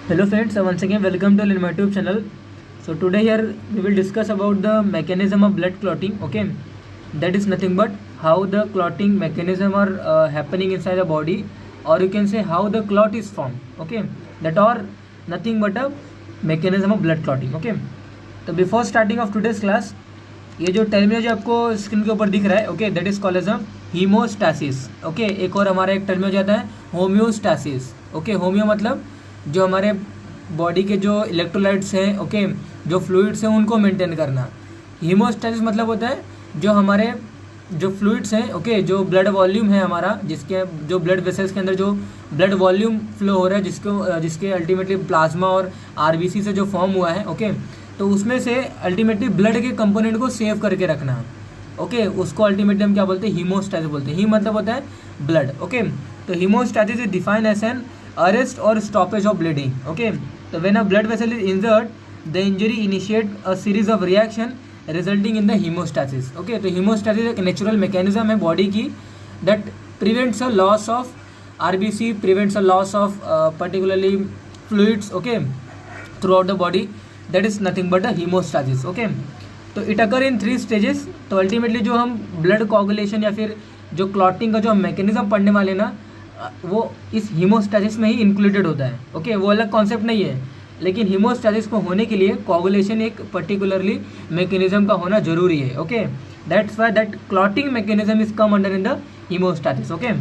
Hello friends, once again welcome to my YouTube channel. So today here we will discuss about the mechanism of blood clotting. Okay, that is nothing but how the clotting mechanism are happening inside the body, or you can say how the clot is formed. Okay, that are nothing but a mechanism of blood clotting. Okay, तो before starting of today's class, ये जो term जो आपको screen के ऊपर दिख रहा है, okay, that is called as a haemostasis. Okay, एक और हमारा एक टर्म हो जाता है होम्योस्टैसिस. ओके, होम्यो मतलब जो हमारे बॉडी के जो इलेक्ट्रोलाइट्स हैं, ओके, जो फ्लूइड्स हैं उनको मेंटेन करना. हीमोस्टैसिस मतलब होता है जो हमारे जो फ्लूइड्स हैं, ओके, जो ब्लड वॉल्यूम है हमारा, जिसके जो ब्लड वेसल्स के अंदर जो ब्लड वॉल्यूम फ्लो हो रहा है, जिसके अल्टीमेटली प्लाज्मा और आरबीसी से जो फॉर्म हुआ है, ओके, तो उसमें से अल्टीमेटली ब्लड के कंपोनेंट को सेव करके रखना. ओके, उसको अल्टीमेटली हम क्या बोलते हैं? हीमोस्टैसिस बोलते हैं. ही मतलब होता है ब्लड. ओके, तो haemostasis is defined as an arrest और स्टॉपेज ऑफ ब्लीडिंग. ओके, तो when a blood vessel is injured the injury initiate a series of reaction resulting in the haemostasis. Okay, तो हीमोस्टैसिस एक natural mechanism है body की that prevents a loss of RBC, prevents a loss of particularly fluids, okay, throughout the body. That is nothing but a haemostasis. Okay, तो it occur in 3 stages. तो ultimately जो हम blood coagulation या फिर जो clotting का जो mechanism पढ़ने वाले ना, वो इस हीमोस्टैसिस में ही इंक्लूडेड होता है. ओके, वो अलग कॉन्सेप्ट नहीं है, लेकिन हीमोस्टैसिस को होने के लिए कोगुलेशन एक पर्टिकुलरली मैकेनिज्म का होना जरूरी है. Okay, that's why that clotting mechanism is come under in the haemostasis. Okay,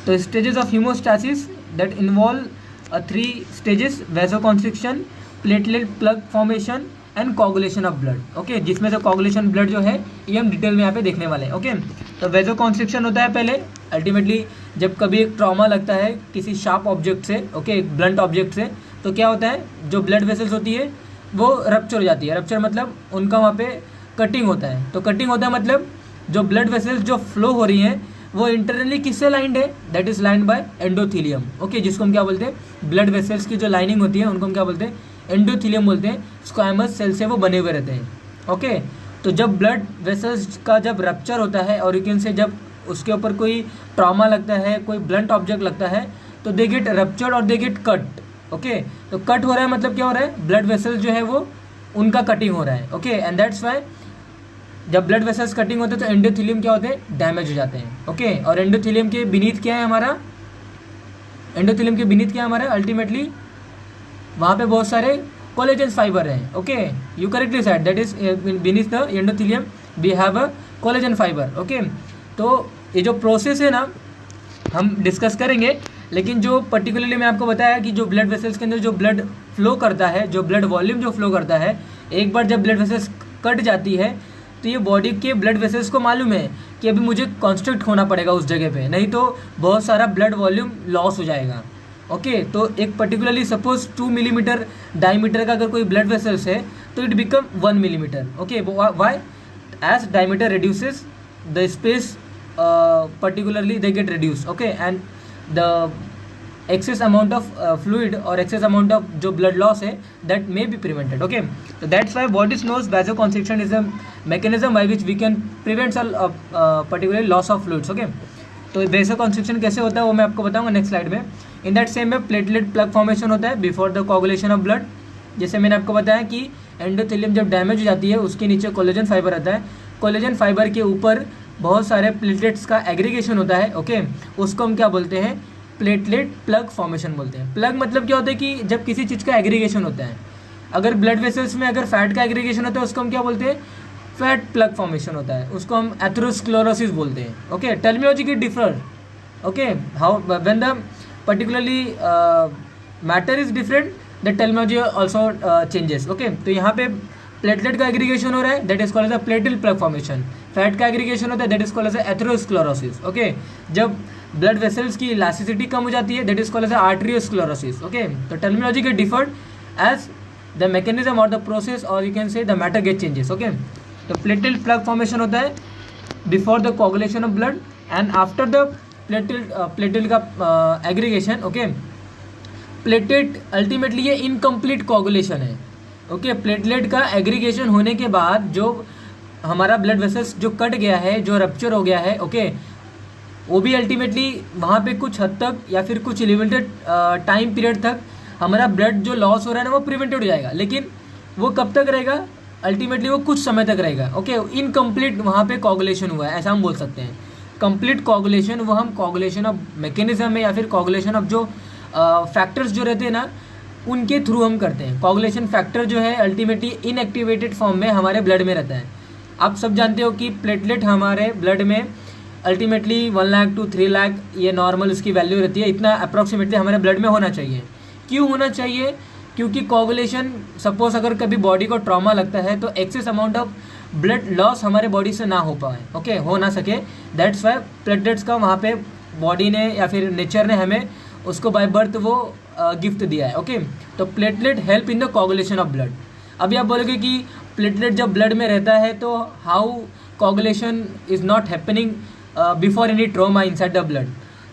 तो stages of haemostasis that involve 3 stages: vasoconstriction, platelet plug formation and coagulation of blood. Okay, जिसमें से coagulation blood जो है ये हम डिटेल में यहाँ पे देखने वाले हैं. ओके, तो वैसोकॉन्स्ट्रिक्शन होता है पहले. अल्टीमेटली जब कभी एक ट्रॉमा लगता है किसी शार्प ऑब्जेक्ट से, ओके, ब्लंट ऑब्जेक्ट से, तो क्या होता है, जो ब्लड वेसल्स होती है वो रप्चर हो जाती है. रप्चर मतलब उनका वहाँ पे कटिंग होता है. तो कटिंग होता है मतलब जो ब्लड वेसल्स जो फ्लो हो रही हैं वो इंटरनली किससे लाइंड है? That is lined by endothelium. Okay, जिसको हम क्या बोलते हैं? ब्लड वेसल्स की जो लाइनिंग होती है उनको हम क्या बोलते हैं? एंडोथीलियम बोलते हैं. स्क्वैमस सेल से वो बने हुए रहते हैं. ओके, तो जब ब्लड वेसल्स का जब रप्चर होता है और यूकेन से जब उसके ऊपर कोई ट्रॉमा लगता है, कोई ब्लंट ऑब्जेक्ट लगता है, तो दे गेट रप्चर्ड और दे गेट कट. ओके, तो कट हो रहा है मतलब क्या हो रहा है? ब्लड वेसल्स जो है वो उनका कटिंग हो रहा है. ओके, एंड दैट्स वाई जब ब्लड वेसल्स कटिंग होते हैं तो एंडोथीलियम क्या होते हैं? डैमेज हो जाते हैं. ओके, और एंडोथीलियम के बीनीथ क्या है हमारा? एंडोथीलियम के बीनीथ क्या है हमारा? अल्टीमेटली वहाँ पे बहुत सारे कोलेजन फाइबर हैं. Okay, you correctly said that is beneath the endothelium we have a collagen fibre. Okay, तो ये जो प्रोसेस है ना हम डिस्कस करेंगे, लेकिन जो पर्टिकुलरली मैं आपको बताया कि जो ब्लड वेसल्स के अंदर जो ब्लड फ्लो करता है, जो ब्लड वॉल्यूम जो फ्लो करता है, एक बार जब ब्लड वेसल्स कट जाती है तो ये बॉडी के ब्लड वेसल्स को मालूम है कि अभी मुझे कॉन्स्ट्रिक्ट होना पड़ेगा उस जगह पे, नहीं तो बहुत सारा ब्लड वॉल्यूम लॉस हो जाएगा. ओके, तो एक पर्टिकुलरली सपोज 2 मिलीमीटर डायमीटर का अगर कोई ब्लड वेसल्स है तो it become 1 millimetre. Okay, why? As diameter reduces the space particularly they get reduced. Okay, and the excess amount of fluid or excess amount of जो blood loss है that may be prevented. Okay, so that's why body knows vasoconstriction is a mechanism by which we can prevent particularly loss of fluids. Okay, तो vasoconstriction कैसे होता है वो मैं आपको बताऊंगा नेक्स्ट स्लाइड में. इन दैट सेम में प्लेटलेट प्लग फॉर्मेशन होता है before the coagulation of blood. जैसे मैंने आपको बताया कि एंडोथेलियम जब डैमेज हो जाती है उसके नीचे कोलेजन फाइबर आता है. कोलेजन फाइबर के ऊपर बहुत सारे प्लेटलेट्स का एग्रीगेशन होता है. ओके, उसको हम क्या बोलते हैं? प्लेटलेट प्लग फॉर्मेशन बोलते हैं. प्लग मतलब क्या होता है कि जब किसी चीज़ का एग्रीगेशन होता है, अगर ब्लड वेसल्स में अगर फैट का एग्रीगेशन होता है उसको हम क्या बोलते हैं? फैट प्लग फॉर्मेशन होता है. उसको हम एथेरोस्क्लेरोसिस बोलते हैं. ओके, टर्मिनोलॉजी की differ. Okay, how when the particularly matter is different the terminology also changes. Okay, तो यहाँ पे प्लेटलेट का एग्रीगेशन हो रहा है that is called as a platelet plug formation. Fat का एग्रीगेशन होता है that is called as a atherosclerosis. Okay, जब ब्लड वेसल्स की इलास्टिसिटी कम हो जाती है that is called as a arteriosclerosis. Okay, तो terminology get deferred as the mechanism और द प्रोसेस और you can say the matter get changes. Okay, तो प्लेटलेट प्लग फॉर्मेशन होता है before the coagulation of blood and after the platelet का aggregation. Okay, platelet ultimately ये incomplete coagulation है. Okay, platelet का aggregation होने के बाद जो हमारा ब्लड वेसल्स जो कट गया है, जो रप्चर हो गया है, ओके, वो भी अल्टीमेटली वहाँ पे कुछ हद तक या फिर कुछ लिमिटेड टाइम पीरियड तक हमारा ब्लड जो लॉस हो रहा है ना वो प्रिवेंटेड हो जाएगा, लेकिन वो कब तक रहेगा, अल्टीमेटली वो कुछ समय तक रहेगा। ओके, इनकम्प्लीट वहाँ पे कोगुलेशन हुआ है, ऐसा हम बोल सकते हैं। कंप्लीट कोगुलेशन वो हम कोगुलेशन ऑफ मैकेनिज्म में या फिर कोगुलेशन ऑफ जो फैक्टर्स जो रहते हैं ना उनके थ्रू हम करते हैं। कोगुलेशन फैक्टर जो है अल्टीमेटली इनएक्टिवेटेड फॉर्म में हमारे ब्लड में रहता है। आप सब जानते हो कि प्लेटलेट हमारे ब्लड में अल्टीमेटली 1 लाख टू 3 लाख ये नॉर्मल उसकी वैल्यू रहती है, इतना अप्रॉक्सीमेटली हमारे ब्लड में होना चाहिए। क्यों होना चाहिए? क्योंकि कोगुलेशन, सपोज अगर कभी बॉडी को ट्रॉमा लगता है तो excess amount of blood loss हमारे बॉडी से ना हो पाए, ओके, हो ना सके। दैट्स वाई प्लेटलेट्स का वहाँ पे बॉडी ने या फिर नेचर ने हमें उसको बाय बर्थ वो गिफ्ट दिया है। ओके, तो platelet help in the coagulation of blood. अभी आप बोलोगे कि प्लेटलेट जब ब्लड में रहता है तो how coagulation is not happening before any trauma inside the blood.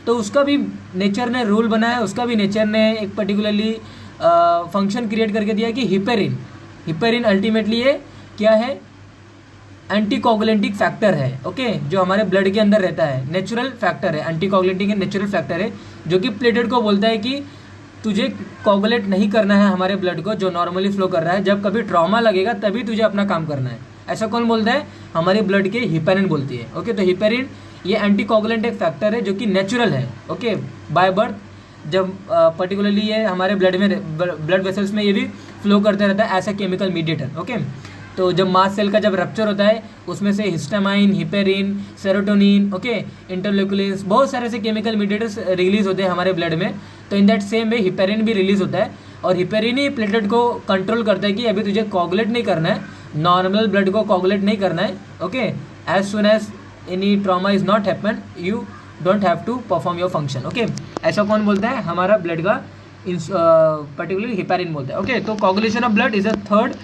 तो उसका भी नेचर ने रूल बनाया, उसका भी नेचर ने एक पर्टिकुलरली फंक्शन क्रिएट करके दिया कि हिपेरिन अल्टीमेटली ये क्या है, एंटी कोगुलेंटिक फैक्टर है। ओके, जो हमारे ब्लड के अंदर रहता है, नेचुरल फैक्टर है, एंटी कोगुलेंटिक नेचुरल फैक्टर है, जो कि प्लेटलेट को बोलता है कि तुझे कोगुलेट नहीं करना है हमारे ब्लड को जो नॉर्मली फ्लो कर रहा है, जब कभी ट्रॉमा लगेगा तभी तुझे अपना काम करना है। ऐसा कौन बोलता है? हमारे ब्लड के हिपेरिन बोलती है। ओके, तो हिपेरिन ये एंटी कोगुलेंटिक फैक्टर है जो कि नेचुरल है। ओके, बाय बर्थ जब पर्टिकुलरली ये हमारे ब्लड में, ब्लड वेसल्स में ये भी फ्लो करते रहता है as a chemical mediator. Okay, तो जब मास सेल का जब रप्चर होता है उसमें से हिस्टामाइन, हिपेरिन, सेरोटोनिन, ओके, इंटरल्यूकुलिन्स, बहुत सारे से केमिकल मीडिएटर्स रिलीज होते हैं हमारे ब्लड में। तो in that same way heparin भी रिलीज होता है, और हिपेरिन ही प्लेटलेट को कंट्रोल करता है कि अभी तुझे कोगुलेट नहीं करना है, नॉर्मल ब्लड को कोगुलेट नहीं करना है। Okay, as soon as any trauma is not happen you don't have to perform your function. Okay, ऐसा कौन बोलता है? हमारा ब्लड का पर्टिकुलरली हिपेरिन बोलता है। ओके, तो coagulation of blood is a third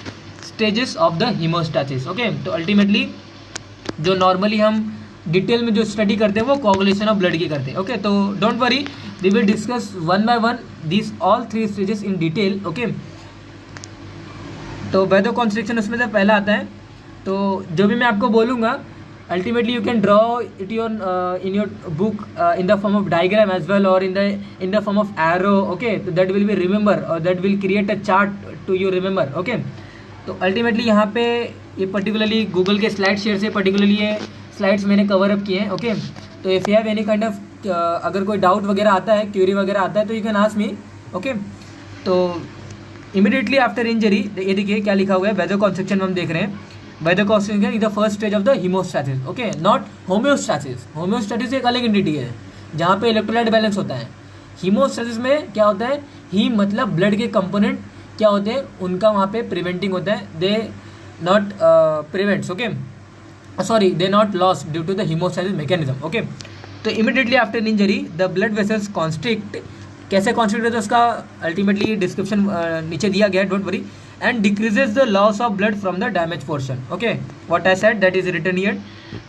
stages of the haemostasis. Okay, तो अल्टीमेटली जो नॉर्मली हम डिटेल में जो स्टडी करते हैं वो कोगुलेशन ऑफ ब्लड की करते हैं। ओके, तो don't worry, we will discuss one by one this all 3 stages in detail. Okay, तो वैसोकॉन्स्ट्रिक्शन उसमें से पहला आता है। तो जो भी मैं आपको बोलूँगा ultimately you can draw it your in your book in the form of diagram as well और in the form of arrow. Okay, तो दैट विल बी रिमेंबर और that will create a chart to you remember. Okay, तो ultimately यहाँ पे ये particularly Google के SlideShare से particularly ये स्लाइड्स मैंने कवर अप किए हैं। ओके, तो if you have any kind of अगर कोई डाउट वगैरह आता है, क्यूरी वगैरह आता है तो you can ask me. Okay, तो इमीडिएटली आफ्टर इंजरी ये देखिए क्या लिखा हुआ है, वैसोकॉन्स्ट्रिक्शन हम देख रहे हैं। Vasoconstriction is the first stage of the haemostasis. Okay, not homeostasis. Homeostasis एक अलग एंटिटी है जहाँ पे इलेक्ट्रोलाइट बैलेंस होता है। हीमोस्टैसिस में क्या होता है, हीम मतलब ब्लड के कंपोनेंट क्या होते हैं, उनका वहाँ पे प्रिवेंटिंग होता है। They not prevents, okay, sorry, they not loss due to the haemostasis mechanism. Okay, तो immediately after injury the blood vessels constrict. कैसे कॉन्स्ट्रिक्ट होता है उसका अल्टीमेटली डिस्क्रिप्शन नीचे दिया गया है, don't worry. And decreases the loss of blood from the damage portion. Okay, what I said that is written here.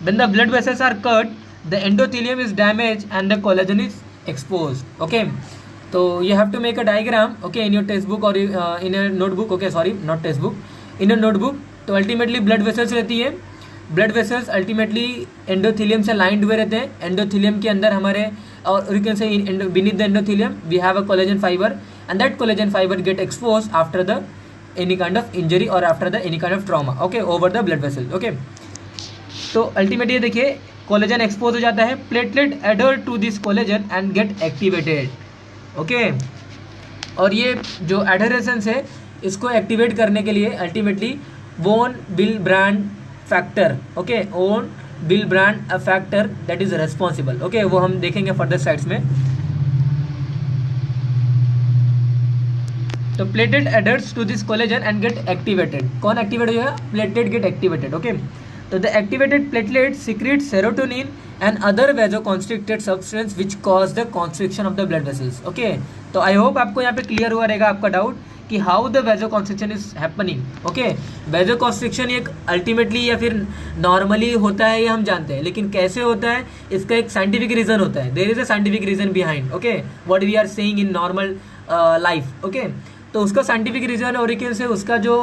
When the blood vessels are cut the endothelium is damage and the collagen is exposed. Okay, तो you have to make a diagram, okay, in your textbook or in a notebook, okay, sorry, not textbook, in a notebook। तो ultimately blood vessels रहती है, blood vessels ultimately endothelium से lined हुए रहते हैं। Endothelium के अंदर हमारे, और यू कैन से beneath the endothelium we have a collagen fiber and that collagen fiber get exposed after the any kind of injury or after the any kind of trauma, okay, over the blood vessels। okay, तो ultimately देखिए collagen expose हो जाता है, platelet adhere to this collagen and get activated. Okay, और ये जो adherence है इसको एक्टिवेट करने के लिए अल्टीमेटली वोन विल्ब्रांड factor, okay, von Willebrand a factor that is responsible. Okay, वो हम देखेंगे फर्दर साइड्स में। तो platelet adheres to this collagen and get activated. कौन एक्टिवेट हो जाएगा? Platelet get activated. ओके, तो the activated platelet secrete serotonin and other vasoconstricted substance which cause the constriction of the blood vessels। okay, तो I hope आपको यहाँ पे clear हुआ रहेगा आपका डाउट कि how the vasoconstriction is happening. Okay, vasoconstriction एक अल्टीमेटली या फिर नॉर्मली होता है ये हम जानते हैं, लेकिन कैसे होता है इसका एक साइंटिफिक रीजन होता है। There is a scientific reason behind, okay, what we are saying in normal life. Okay, तो उसका साइंटिफिक रीजन और एक से उसका जो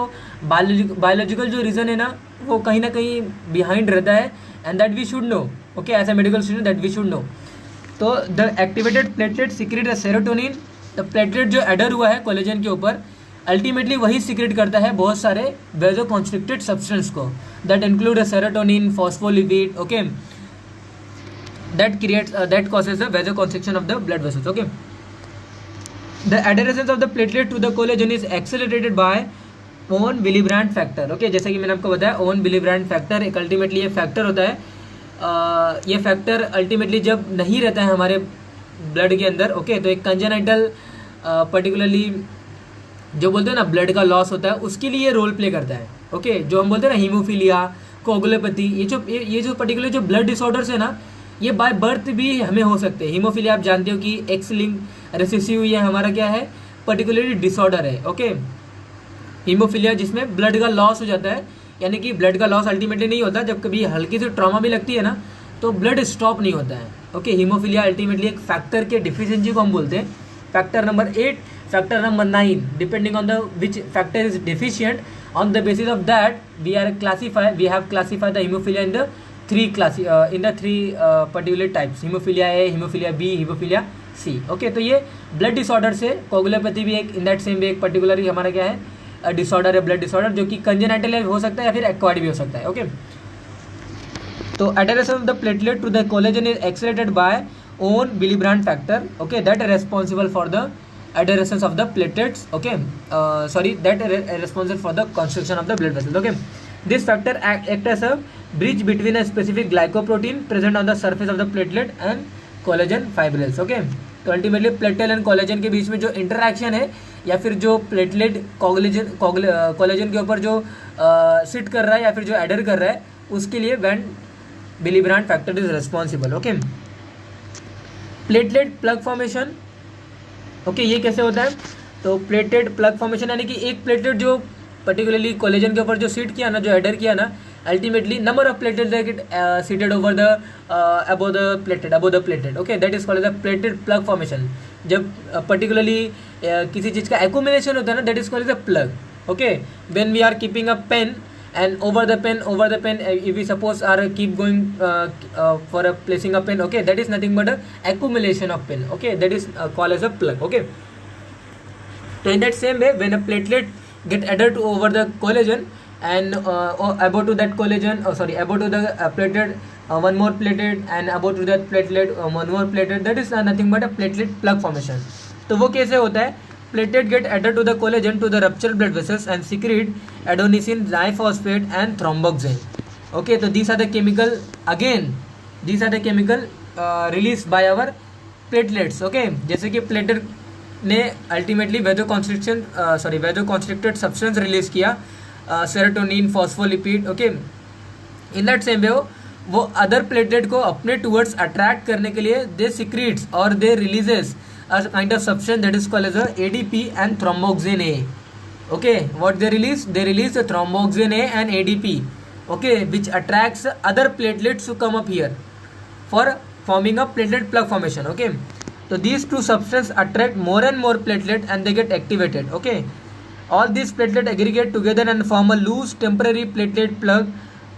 बायोलॉजिकल जो रीजन है ना वो कहीं ना कहीं बिहाइंड रहता है, and that we should know. Okay, as a medical student that we should know. तो the activated platelet secrete the serotonin तो प्लेटलेट जो एडर हुआ है कोलेजन के ऊपर अल्टीमेटली वही सीक्रेट करता है बहुत सारे वेजो कॉन्स्ट्रिक्टेड सब्सटेंस को, that include serotonin, phospholipid, okay, that causes the vasoconstriction of the blood vessels. Okay, the adhesion of the platelet to the collagen is accelerated by von Willebrand factor. Okay, जैसे कि मैंने आपको बताया von Willebrand factor एक ultimately ये factor होता है. ये फैक्टर अल्टीमेटली जब नहीं रहता है हमारे ब्लड के अंदर, ओके, तो एक कंजेनाइटल पर्टिकुलरली जो बोलते हैं ना ब्लड का लॉस होता है उसके लिए रोल प्ले करता है. ओके, जो हम बोलते हैं ना हीमोफीलिया, कोगुलोपैथी, ये जो पर्टिकुलर जो ब्लड डिसऑर्डर्स है ना, ये बाय बर्थ भी हमें हो सकते हैं. हीमोफीलिया आप जानते हो कि एक्स लिंक रेसेसिव ये हमारा क्या है, पर्टिकुलरली डिसऑर्डर है. ओके, हीमोफीलिया जिसमें ब्लड का लॉस हो जाता है, यानी कि ब्लड का लॉस अल्टीमेटली नहीं होता, जब कभी हल्की सी ट्रॉमा भी लगती है ना तो ब्लड स्टॉप नहीं होता है. ओके, हीमोफीलिया अल्टीमेटली एक फैक्टर के डिफिशिएंसी को हम बोलते हैं. Factor number 8, factor number 9, depending on the which factor is deficient, on the basis of that we have classified the haemophilia in the three particular types, haemophilia A, haemophilia B, haemophilia C. Okay, तो ये blood disorder से coagulopathy भी एक in that same way एक particularly हमारा क्या है disorder है, ब्लड डिसऑर्डर, जो कि कंजेनाइटल हो सकता है या फिर एक्वायर्ड भी हो सकता है. ओके, तो adhesion of the platelet to the collagen is accelerated by von Willebrand factor. Okay, that is responsible for the adhesions of the platelets. Okay, that responsible for the constriction of the blood vessels. Okay, this factor act as a bridge between a specific glycoprotein present on the surface of the platelet and collagen fibrils. Okay, तो ultimately platelet and collagen के बीच में जो interaction है या फिर जो platelet collagen के ऊपर जो सिट कर रहा है या फिर जो एडर कर रहा है उसके लिए von Willebrand factor is responsible. Okay, platelet plug formation. Okay, ये कैसे होता है, तो प्लेटलेट प्लग फॉर्मेशन यानी कि एक प्लेटलेट जो पर्टिकुलरली कोलेजन के ऊपर जो सीट किया ना, जो एडर किया ना, ultimately number of platelets that get seated over the above the platelet. Okay, that is called as the platelet plug formation. जब पर्टिकुलरली किसी चीज़ का एक्यूमुलेशन होता है ना, that is called as a plug. Okay, when we are keeping a pen and over the pen if we suppose are keep going for a placing a pen, okay, that is nothing but a accumulation of pen. Okay, that is called as a plug. Okay, so in that same way when a platelet get added to over the collagen and about to that collagen about to the platelet one more platelet and about to that platelet one more platelet, that is nothing but a platelet plug formation. तो वो कैसे होता है, platelet get added to the collagen to the ruptured blood vessels and secrete adenosine diphosphate and thromboxane. Okay, so these are the chemical released by our platelets. Okay, जैसे कि platelet ने ultimately वेजोकॉन्स्ट्रिक्टेड substance release किया, serotonin, phospholipid. Okay, in that same way वो other platelet को अपने towards attract करने के लिए दे सिक्रीट्स और दे releases a kind of substance that is called as a ADP and thromboxane A. Okay, what they release the thromboxane A and ADP. Okay, which attracts other platelets to come up here for forming a platelet plug formation. Okay, so these two substances attract more and more platelet and they get activated. Okay, all these platelet aggregate together and form a loose temporary platelet plug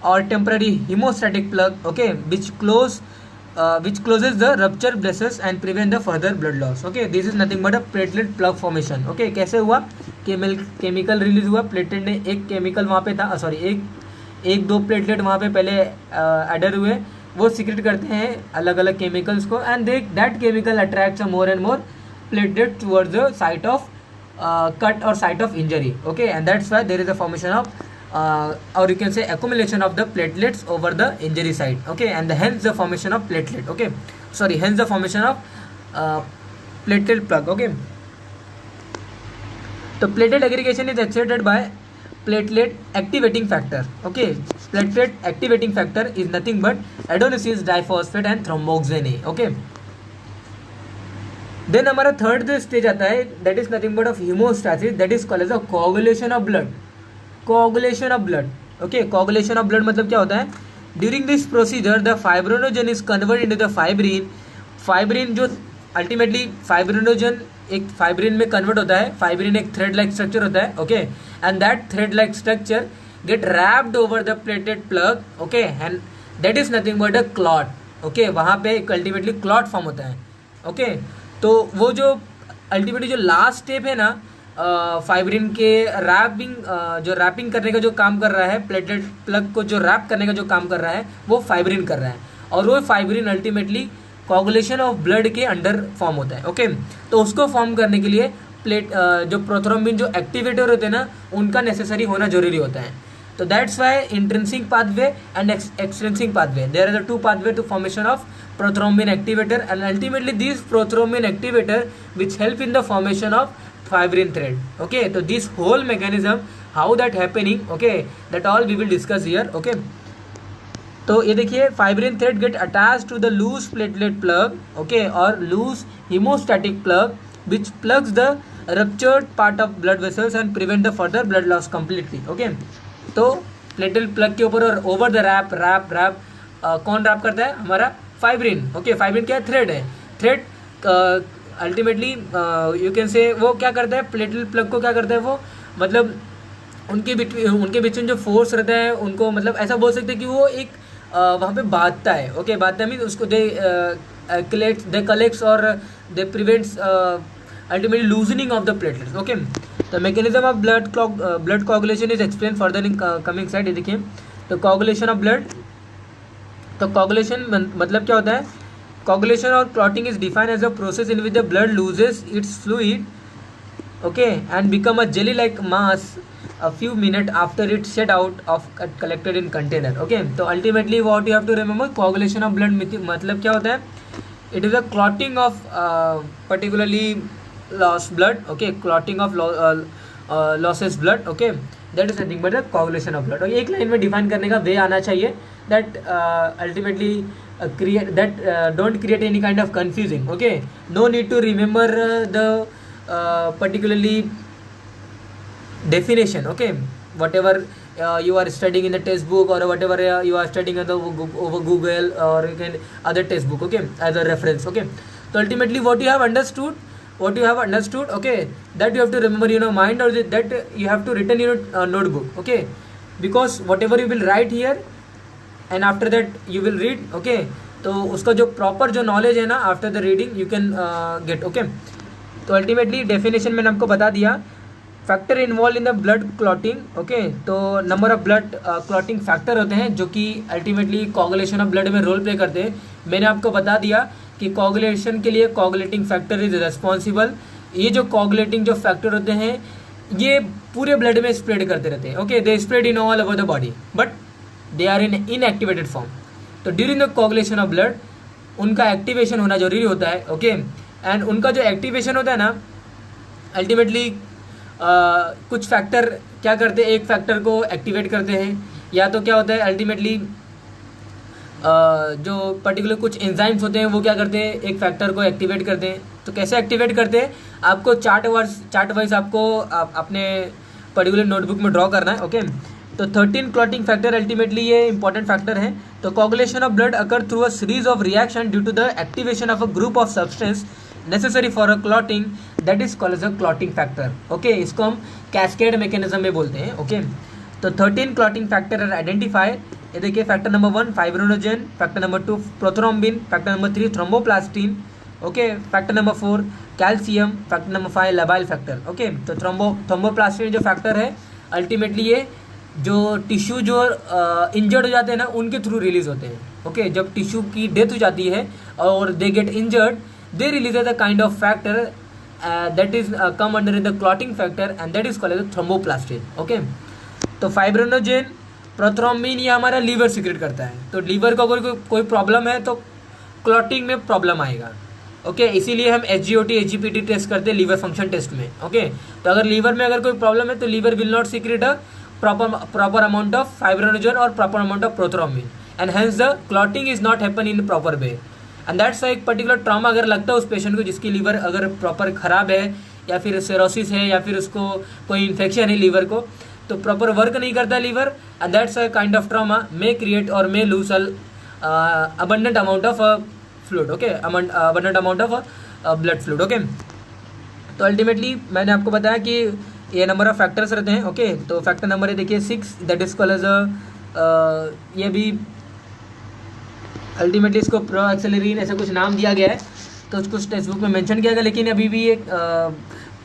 or temporary hemostatic plug. Okay, which closes the ruptured vessels and prevent the further blood loss. Okay, this is nothing but a platelet plug formation. Okay, कैसे हुआ, chemical release हुआ, platelet ने एक chemical वहाँ पे था, एक दो प्लेटलेट वहाँ पे पहले एडर हुए, वो सीक्रेट करते हैं अलग अलग केमिकल्स को and that chemical attracts more and more platelet towards the site of cut और site of injury. Okay, and that's why there is a formation of or you can say accumulation of the platelets over the injury site. Okay, and hence the formation of platelet. Okay, hence the formation of platelet plug. Okay, so platelet aggregation is accelerated by platelet activating factor. Okay, platelet activating factor is nothing but adenosine diphosphate and thromboxane A. Okay, then हमारा third stage आता है, that is nothing but of hemostasis, that is called as a coagulation of blood. Coagulation of blood. Okay, coagulation of blood मतलब क्या होता है, during this procedure the fibrinogen is convert into the fibrin जो ultimately fibrinogen एक fibrin में convert होता है. Fibrin एक थ्रेड लाइक स्ट्रक्चर होता है. Okay, and that thread like structure get wrapped over the platelet plug. Okay, and that is nothing but a clot. Okay, वहाँ पे अल्टीमेटली क्लॉट फॉर्म होता है. ओके, तो वो जो अल्टीमेटली जो लास्ट स्टेप है ना फाइब्रिन के जो रैपिंग करने का जो काम कर रहा है, प्लेटलेट प्लग को जो रैप करने का जो काम कर रहा है वो फाइब्रिन कर रहा है, और वो fibrin ultimately coagulation of blood के अंडर फॉर्म होता है। ओके, तो उसको फॉर्म करने के लिए जो प्रोथ्रोम्बिन जो एक्टिवेटर होते हैं ना उनका नेसेसरी होना जरूरी होता है। तो that's why intrinsic pathway and extrinsic pathway, there are the two pathway to formation of prothrombin activator, and ultimately these prothrombin activator which help in the formation of fibrin thread. Okay, so this whole mechanism how that happening, okay, that all we will discuss here. Okay, तो ये देखिए fibrin thread get attach to the loose platelet plug, okay, और loose haemostatic plug which plugs the ruptured part of blood vessels and prevent the further blood loss completely. Okay, तो platelet plug के ऊपर और over the wrap कौन wrap करता है? हमारा fibrin. Okay, fibrin क्या है? थ्रेड है। थ्रेड अल्टीमेटली यू कैन से वो क्या करता है? प्लेटलेट प्लग को क्या करता है वो, मतलब उनके बीच में जो फोर्स रहता है उनको, मतलब ऐसा बोल सकते हैं कि वो एक वहाँ पे बांधता है। ओके, बांधता मीन उसको दे कलेक्ट्स और they prevents ultimately loosening of the platelets. Okay, the mechanism of blood coagulation is explain further in coming slide. ये देखिए, तो कोगुलेशन ऑफ ब्लड, तो कोगुलेशन मतलब क्या होता है? कोगुलेशन और clotting is defined as a process in which the blood loses its fluid, okay, and become a jelly like mass a few minutes after it's shed out of collected in container. Okay, तो ultimately what you have to remember, coagulation of blood मतलब क्या होता है? It is a clotting of particularly lost blood. Okay, clotting of losses blood. Okay, that is nothing but the coagulation of blood. और एक line में define करने का वे आना चाहिए that ultimately create that don't create any kind of confusing. Okay, no need to remember the particularly definition. Okay, whatever you are studying in the textbook or whatever you are studying over Google or you can other textbook, okay, as a reference. Okay, so ultimately what you have understood, okay, that you have to remember in your mind, or that you have to written in your notebook. Okay, because whatever you will write here and after that you will read, okay, तो उसका जो proper जो knowledge है ना after the reading you can get. Okay, तो ultimately definition मैंने आपको बता दिया। Factor involve in the blood clotting, okay, तो number of blood clotting factor होते हैं जो कि अल्टीमेटली कोगुलेशन ऑफ ब्लड में रोल प्ले करते हैं। मैंने आपको बता दिया कि कोगुलेशन के लिए कोगुलेटिंग फैक्टर इज रिस्पॉन्सिबल। ये जो कोगुलेटिंग जो फैक्टर होते हैं ये पूरे ब्लड में स्प्रेड करते रहते हैं। Okay, they spread in all over the body but they are in inactivated form. तो during the coagulation of blood उनका एक्टिवेशन होना जरूरी होता है। ओके, एंड उनका जो एक्टिवेशन होता है ना अल्टीमेटली कुछ फैक्टर क्या करते हैं, एक फैक्टर को एक्टिवेट करते हैं, या तो क्या होता है अल्टीमेटली जो पर्टिकुलर कुछ एंजाइम्स होते हैं वो क्या करते हैं, एक फैक्टर को एक्टिवेट करते हैं। तो कैसे एक्टिवेट करते हैं आपको चार्ट वाइज आपको अपने पर्टिकुलर नोटबुक में ड्रॉ करना है। ओके, तो 13 क्लॉटिंग फैक्टर अल्टीमेटली ये इंपॉर्टेंट फैक्टर है। तो coagulation of blood occur through a series of reaction due to the activation of a group of substance necessary for a clotting, that is called as a clotting factor. Okay, इसको हम cascade mechanism में बोलते हैं। Okay, तो 13 clotting factor are identified. ये देखिए, factor number 1 fibrinogen, factor number 2 prothrombin, factor number 3 thromboplastin, okay, factor number 4 calcium, factor number 5 labile factor. Okay, तो thromboplastin जो फैक्टर है अल्टीमेटली ये जो टिश्यू जो इंजर्ड हो जाते हैं ना उनके थ्रू रिलीज होते हैं। ओके, जब टिश्यू की डेथ हो जाती है और they get injured, they release the kind of factor that is come under the clotting factor and that is called as thromboplastin. Okay, तो फाइब्रिनोजेन प्रोथ्रोम्बिन ये हमारा लीवर सीक्रेट करता है। तो लीवर को अगर कोई प्रॉब्लम है तो क्लॉटिंग में प्रॉब्लम आएगा। ओके, इसीलिए हम SGOT SGPT टेस्ट करते हैं लीवर फंक्शन टेस्ट में। ओके, तो अगर लीवर में अगर कोई प्रॉब्लम है तो liver will not secrete a proper amount of fibrinogen और proper amount of prothrombin and hence the clotting is not happen in proper way. And that's एक पर्टिकुलर ट्रॉमा अगर लगता है उस पेशेंट को जिसकी लीवर अगर प्रॉपर ख़राब है या फिर सिरोसिस है या फिर उसको कोई इन्फेक्शन है लीवर को, तो प्रॉपर वर्क नहीं करता liver, and that's a kind of trauma may create और may lose abundant amount of fluid. Okay, abundant amount of blood fluid. Okay, तो अल्टीमेटली मैंने आपको बताया कि ये नंबर ऑफ फैक्टर्स रहते हैं। ओके, तो फैक्टर नंबर है देखिए 6, दैट इज कॉल्ड एज ये भी अल्टीमेटली इसको प्रो एक्सेलरीन ऐसा कुछ नाम दिया गया है। तो उसको टेक्स्ट बुक में मेंशन किया गया, लेकिन अभी भी एक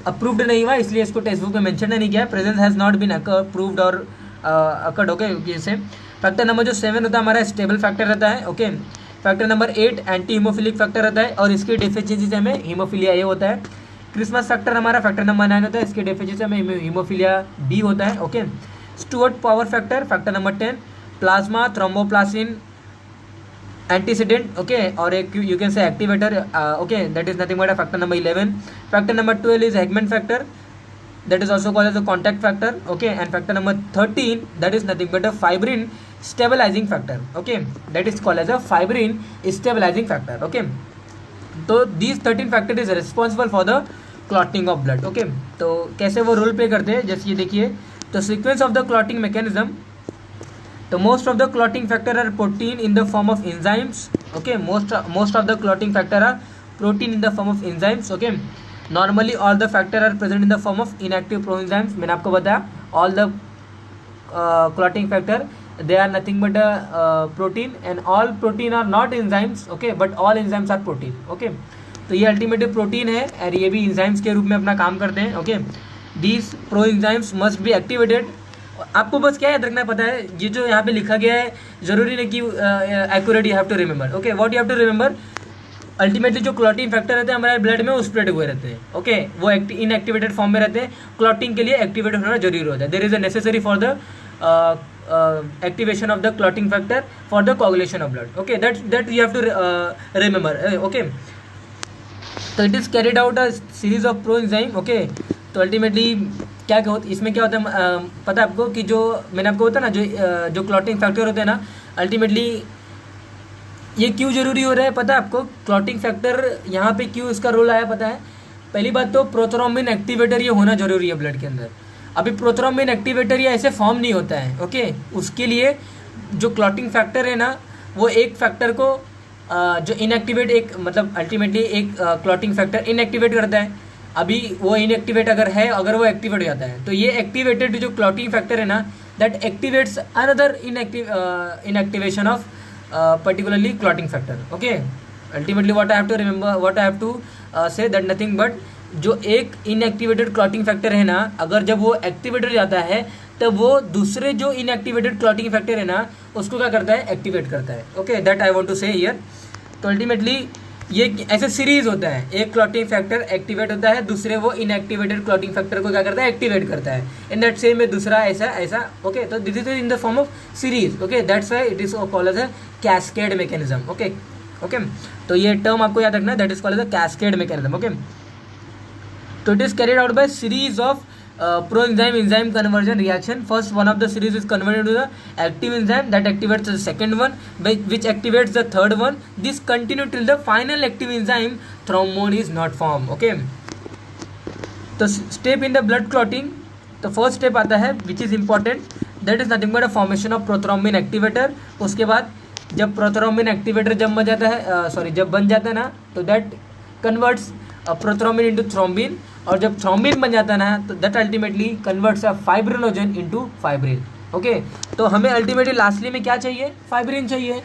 अप्रूव्ड नहीं हुआ, इसलिए इसको टेक्स्ट बुक में मेंशन नहीं किया। Presence has not been approved और अकर्ड, ओके। जैसे फैक्टर नंबर जो 7 होता है हमारा स्टेबल फैक्टर रहता है, okay. Factor number 8 anti haemophilic factor रहता है और इसकी डेफिशिएंसी से हमें हीमोफिलिया ए होता है। क्रिसमस फैक्टर हमारा फैक्टर नंबर 9 होता है, इसकी डेफिशिएंसी से हमें हीमोफिलिया बी होता है, okay. Stuart Prower factor factor number 10, plasma thromboplastin antecedent, okay, और एक you can say activator, okay, that is nothing but factor number 11। Factor number 12 is Hageman factor, that is also called as a contact factor, okay. And factor number 13, that is nothing but a fibrin stabilizing factor, okay, that is called as a fibrin stabilizing factor, okay. तो these 13 factor is responsible for the clotting of blood, okay. तो कैसे वो role play करते हैं, जैसे ये देखिए, तो sequence of the clotting mechanism, तो most of the clotting factor are protein in the form of enzymes, okay. Most of the clotting factor are protein in the form of enzymes, okay. Normally all the factor are present in the form of inactive proenzymes, मैंने आपको बताया all the clotting factor they are nothing but protein, and all protein are not enzymes, okay, but all enzymes are protein, okay. तो ये ultimately protein है और ये भी enzymes के रूप में अपना काम करते हैं, okay. These proenzymes must be activated। आपको बस क्या याद रखना पता है, ये जो यहाँ पे लिखा गया है जरूरी नहीं कि accurate you have to remember, okay. What you have to remember, ultimately जो क्लॉटिंग फैक्टर रहते हैं हमारे ब्लड में वो स्प्रेड हुए रहते हैं, ओके, वो इनएक्टिवेटेड फॉर्म में रहते हैं। क्लॉटिंग के लिए एक्टिवेट होना जरूरी होता है, there is a necessary for the activation of the clotting factor for the coagulation of blood, okay, that you have to remember, okay. तो it is carried out a series of proenzyme, okay. तो ultimately क्या इसमें क्या होता है पता है आपको कि जो मैंने आपको होता है ना जो क्लॉटिंग फैक्टर होते हैं ना, अल्टीमेटली ये क्यों जरूरी हो रहा है पता है आपको, क्लॉटिंग फैक्टर यहाँ पे क्यों इसका रोल आया पता है। पहली बात तो प्रोथ्रोम्बिन एक्टिवेटर ये होना जरूरी है ब्लड के अंदर। अभी प्रोथ्रोम्बिन एक्टिवेटर ये ऐसे फॉर्म नहीं होता है, ओके। उसके लिए जो क्लॉटिंग फैक्टर है ना, वो एक फैक्टर को जो इनएक्टिवेट एक मतलब अल्टीमेटली एक क्लॉटिंग फैक्टर इनएक्टिवेट करता है। अभी वो इनएक्टिवेट अगर वो एक्टिवेट हो जाता है तो ये एक्टिवेटेड जो क्लॉटिंग फैक्टर है ना, that activates another inactivation of particularly clotting factor, okay. Ultimately what I have to remember, what I have to say that nothing but जो एक इनएक्टिवेटेड क्लॉटिंग फैक्टर है ना, अगर जब वो एक्टिवेट हो जाता है तब वो दूसरे जो इनएक्टिवेटेड क्लॉटिंग फैक्टर है ना उसको क्या करता है, एक्टिवेट करता है, okay. That I want to say here. तो अल्टीमेटली ये ऐसे सीरीज होता है, एक क्लॉटिंग फैक्टर एक्टिवेट होता है, दूसरे वो इनएक्टिवेटेड क्लॉटिंग फैक्टर को क्या करता है, एक्टिवेट करता है। इन दैट सेम में दूसरा ऐसा, ओके। तो this is in the form of series, okay. That's why it is called as a cascade mechanism, okay, okay. तो ये टर्म आपको याद रखना है, that is called as a cascade mechanism, okay. तो it is carried out by series of proenzyme enzyme conversion reaction. First one of the series is converted to the active enzyme that activates the second one, which activates the third one. This continue till the final active enzyme thrombin is not formed, okay. तो step in the blood clotting, तो first step आता है which is important, that is nothing but a formation of prothrombin activator. उसके बाद जब prothrombin activator जब बन जाता है ना, तो that converts prothrombin into thrombin, और जब थ्रोम्बिन बन जाता है ना तो that ultimately converts a fibrinogen into fibrin, okay. तो हमें अल्टीमेटली लास्टली में क्या चाहिए, फाइब्रिन चाहिए।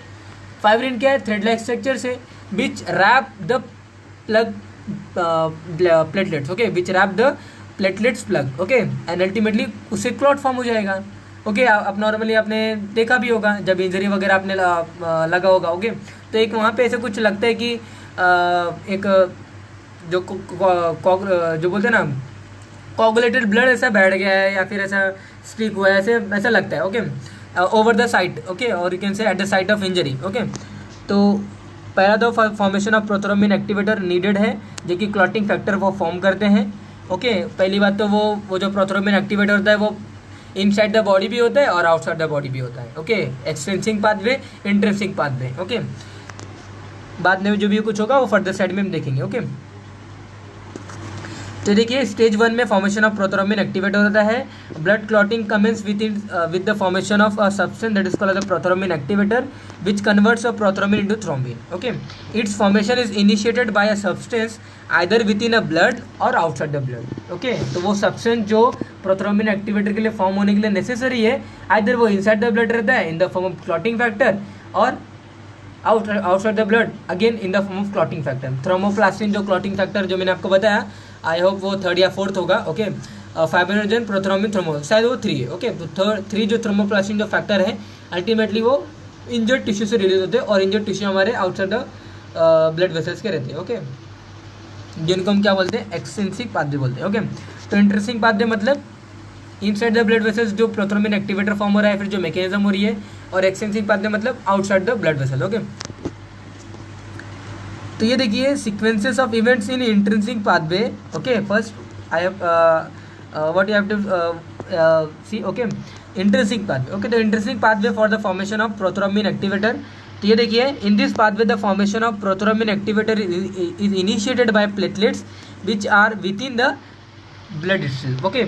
फाइब्रिन क्या है, थ्रेड लाइक स्ट्रक्चर से which wrap the plug platelets, okay, which wrap the platelets plug, okay, and ultimately उससे क्लॉट फॉर्म हो जाएगा, ओके। आप नॉर्मली आपने देखा भी होगा जब इंजरी वगैरह आपने लगा होगा, ओके। तो एक वहाँ पे ऐसे कुछ लगता है कि एक जो बोलते हैं ना कोगुलेटेड ब्लड ऐसा बैठ गया है या फिर ऐसा स्ट्रीक हुआ है, ऐसा लगता है, okay, over the site, okay, और you can say at the site of injury, okay. तो पहला तो formation of prothrombin activator needed है जो कि क्लॉटिंग फैक्टर वो फॉर्म करते हैं, ओके। पहली बात तो वो जो प्रोथ्रोम्बिन एक्टिवेटर होता है वो इनसाइड द बॉडी भी होता है और आउटसाइड द बॉडी भी होता है, okay. Extrinsic pathway, intrinsic pathway, okay. बाद में जो भी कुछ होगा वो फर्दर साइड में हम देखेंगे, ओके। तो देखिए स्टेज 1 में फॉर्मेशन ऑफ प्रोथ्रोम्बिन एक्टिवेट होता है। Blood clotting commence with the formation of a substance that is called the prothrombin activator which converts a prothrombin into thrombin, okay. Its formation is initiated by a substance either within a blood और outside the blood, okay. तो वो substance जो prothrombin activator के लिए form होने के लिए necessary है, आइदर वो इनसाइड द ब्लड रहता है in the form of clotting factor और outside the blood again in the form of clotting factor. Thromboplastin जो क्लॉटिंग फैक्टर जो मैंने आपको बताया, आई होप वो थर्ड या फोर्थ होगा. ओके, फाइब्रिनोजन, प्रोथ्रोम्बिन, थ्रोम्बो, शायद वो 3 है. ओके, तो 3 जो थ्रोम्बोप्लास्टिन जो फैक्टर है अल्टीमेटली वो इंजर्ड टिश्यू से रिलीज होते हैं और इंजर्ड टिश्यू हमारे आउटसाइड द ब्लड वेसल्स के रहते हैं. ओके, जिनको हम क्या बोलते हैं, एक्सट्रिंसिक पाथवे बोलते हैं. ओके, तो इंट्रिंसिक पाथवे मतलब इनसाइड द ब्लड वेसल्स जो प्रोथ्रोम्बिन एक्टिवेटर फॉर्म हो रहा है, फिर जो मैकेनिज्म हो रही है, और एक्सट्रिंसिक पाथवे मतलब outside the blood vessel. Okay, तो ये देखिए sequences of events in intrinsic pathway. Okay, first I have what you have to see. Okay, intrinsic pathway. Okay, तो intrinsic pathway for the formation of prothrombin activator. तो ये देखिए, in this pathway the formation of prothrombin activator is initiated by platelets which are within the blood itself. Okay,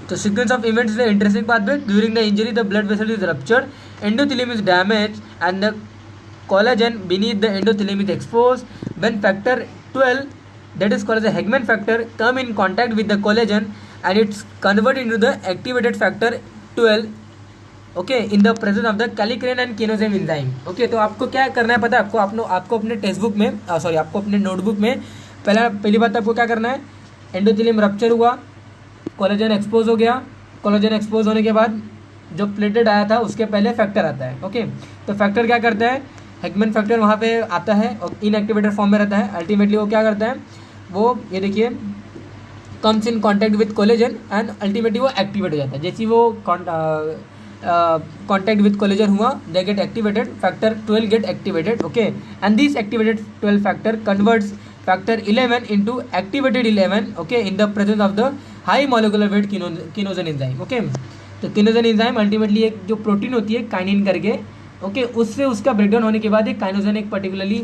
तो sequence of events in the intrinsic pathway. During the injury the blood vessel is ruptured, endothelium is damaged and the collagen beneath the endothelium is exposed. When factor 12, that is called as a Hegman factor, come in contact with the collagen and it's converted into the activated factor 12. Okay, in the presence of the kallikrein and kinosine enzyme. Okay, तो आपको क्या करना है पता है आपको अपने text book में आपको अपने नोटबुक में पहली बात आपको क्या करना है, एंडोथेलियम रप्चर हुआ, कोलेजन एक्सपोज हो गया. कोलेजन एक्सपोज होने के बाद जो प्लेटेड आया था उसके पहले फैक्टर आता है. ओके, तो फैक्टर क्या करता है, हेगमैन फैक्टर वहाँ पे आता है और इनएक्टिवेटेड फॉर्म में रहता है. अल्टीमेटली वो क्या करता है, वो ये देखिए comes in contact with collagen and ultimately वो एक्टिवेट हो जाता है. जैसे वो कॉन्टैक्ट विद कोलेजन हुआ, they get activated, factor 12 get activated. Okay, and this activated 12 factor converts factor 11 into activated 11. Okay, in the presence of the high molecular weight kininogen enzyme. Okay, तो kininogen enzyme ultimately एक जो protein होती है kinin करके, okay, उससे उसका breakdown होने के बाद एक काइनोजन एक पर्टिकुलरली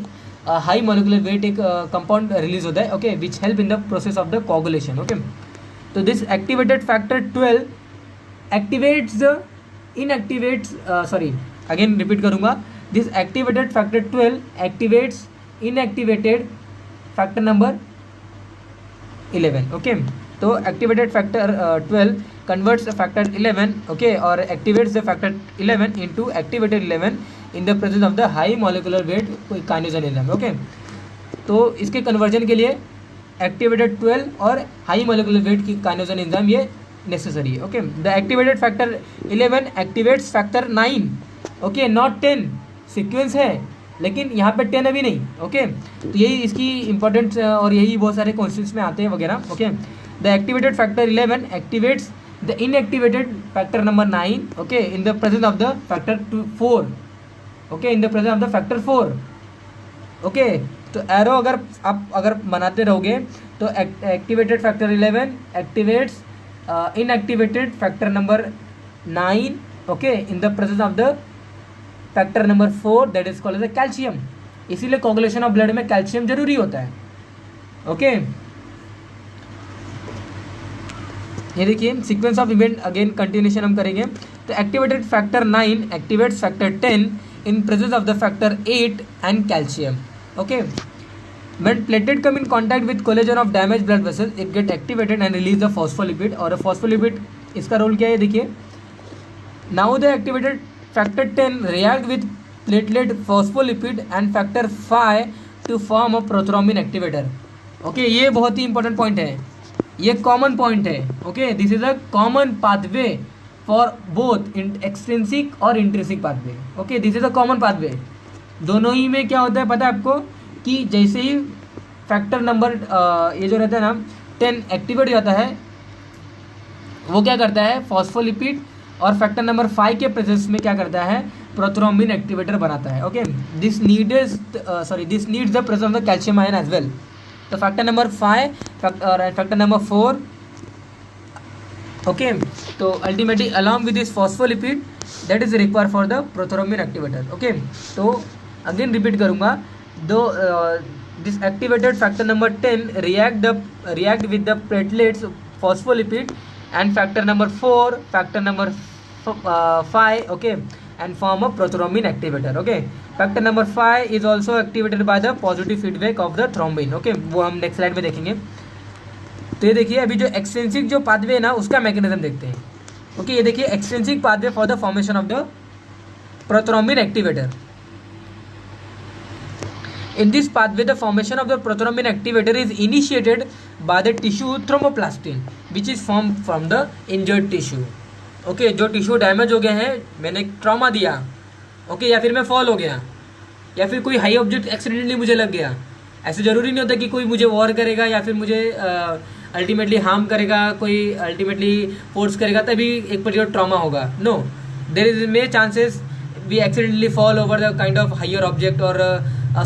हाई मॉलिक्यूलर वेट एक कंपाउंड रिलीज होता है. Okay, which help in the process of the coagulation. Okay, तो this activated factor 12 activates the inactivates again repeat करूंगा, this activated factor 12 activates inactivated factor number 11. Okay, तो activated factor 12 converts factor 11. Okay, और activates the factor 11 into activated 11 in the presence of the high molecular weight kininogen enzyme. Okay, तो इसके conversion के लिए activated 12 और high molecular wait की काइनोजन enzyme ये necessary है. Okay, the activated factor 11 activates factor 9. Okay, not 10. Sequence है लेकिन यहाँ पे 10 अभी नहीं. ओके, तो यही इसकी इंपॉर्टेंट और यही बहुत सारे क्वेश्चंस में आते हैं वगैरह. Okay, the activated factor 11 activates the inactivated factor number 9. Okay, in the presence of the factor 4. Okay, in the presence of the factor 4. Okay, तो एरो अगर बनाते रहोगे तो activated factor 11 activates inactivated factor number 9. Okay, in the presence of the factor number 4 that is called as a calcium. इसीलिए coagulation of blood में calcium जरूरी होता है. ओके, ये देखिए sequence of event again continuation हम करेंगे. तो activated factor 9 activates factor 10 in presence of the factor 8 and calcium. Okay, when platelet come in contact with collagen of damaged blood vessels it get activated and release the phospholipid. और phospholipid इसका role क्या है देखिए, now the activated factor 10 react with platelet phospholipid and factor 5 to form a prothrombin activator. Okay, ये बहुत ही important point है, ये कॉमन पॉइंट है. Okay, this is a common pathway for both extrinsic और intrinsic pathway. Okay, this is a common pathway. दोनों ही में क्या होता है पता है आपको कि जैसे ही फैक्टर नंबर ये जो रहता है ना 10 एक्टिवेट हो जाता है, वो क्या करता है फॉस्फोलिपिड, और फैक्टर नंबर 5 के प्रेजेंस में क्या करता है प्रोथ्रोम्बिन एक्टिवेटर बनाता है. Okay, this needs the presence of the calcium ion as well. तो फैक्टर नंबर 5 और फैक्टर नंबर 4. ओके, तो ultimately along with this phospholipid that is required for the prothrombin activator. Okay, तो again repeat करूंगा, दो this activated factor number 10 react with the platelets phospholipid and factor number 4 factor number 5 okay and form a prothrombin activator. Okay, factor number 5 is also activated by the positive feedback of the thrombin. Okay, वो हम next slide में देखेंगे. तो ये देखिए अभी जो extrinsic जो पाथवे है ना उसका मैकेनिज्म देखते हैं. ओके, ये देखिए extrinsic pathway for the formation of the prothrombin activator. In this pathway, the formation of the prothrombin activator is initiated by the tissue thromboplastin, which is formed from the injured tissue. Okay जो tissue damage हो गए हैं, मैंने trauma दिया, okay या फिर मैं fall हो गया, या फिर कोई हाई ऑब्जेक्ट एक्सीडेंटली मुझे लग गया. ऐसे ज़रूरी नहीं होता कि कोई मुझे वॉर करेगा या फिर मुझे अल्टीमेटली हार्म करेगा, कोई अल्टीमेटली फोर्स करेगा तभी एक पर्टिकुलर ट्रॉमा होगा. No, there is may chances we accidentally fall over the kind of higher object और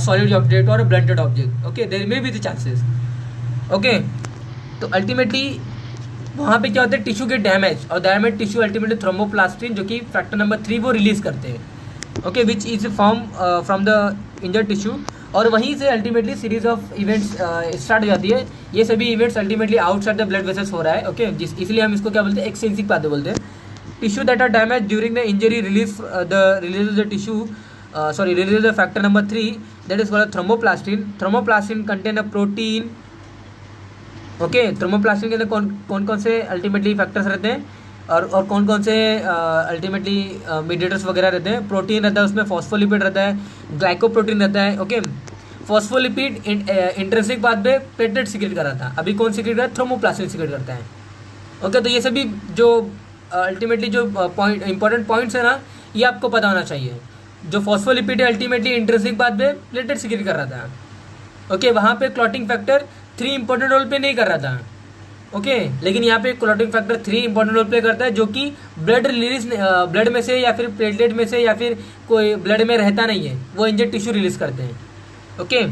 सॉलिड ऑब्जेक्ट और blunted object. Okay, there may be the chances. Okay, तो ultimately वहाँ पे क्या होता है, टिश्यू के डैमेज, और डैमेज टिश्यू अल्टीमेटली थ्रोम्बोप्लास्टिन जो कि फैक्टर नंबर 3 वो रिलीज करते हैं. Okay, which is form from the injured tissue, और वहीं से ultimately series of events start हो जाती है. ये सभी events ultimately outside the blood vessels हो रहा है. ओके, इसलिए हम इसको क्या बोलते हैं, एक्सटेंसिव पाथवे बोलते हैं. Tissue that are damage during the injury release the tissue release the factor number 3, that is called thromboplastin. Thromboplastin contain a protein. Okay, thromboplastin के अंदर कौन कौन से अल्टीमेटली फैक्टर्स रहते हैं और कौन कौन से अल्टीमेटली मीडिएटर्स वगैरह रहते हैं. प्रोटीन रहता है, उसमें फॉस्फोलिपिड रहता है, ग्लाइकोप्रोटीन रहता है. Okay, phospholipid intrinsic pathway platelet secrete कर रहा था, अभी कौन सीक्रेट कर रहा है, थ्रोम्बोप्लास्टिन सीक्रेट करता है. ओके, तो ये सभी जो अल्टीमेटली जो पॉइंट इंपॉर्टेंट पॉइंट्स है ना, ये आपको पता होना चाहिए. जो फॉस्फोलिपिड है ultimately intrinsic pathway platelet secrete कर रहा था. ओके, वहाँ पे clotting factor 3 important role play नहीं कर रहा था. ओके, लेकिन यहाँ पे clotting factor 3 important role play करता है, जो कि ब्लड रिलीज ब्लड में से या फिर प्लेटलेट में से या फिर कोई ब्लड में रहता नहीं है, वो इंजर्ड टिश्यू रिलीज करते हैं. ओके,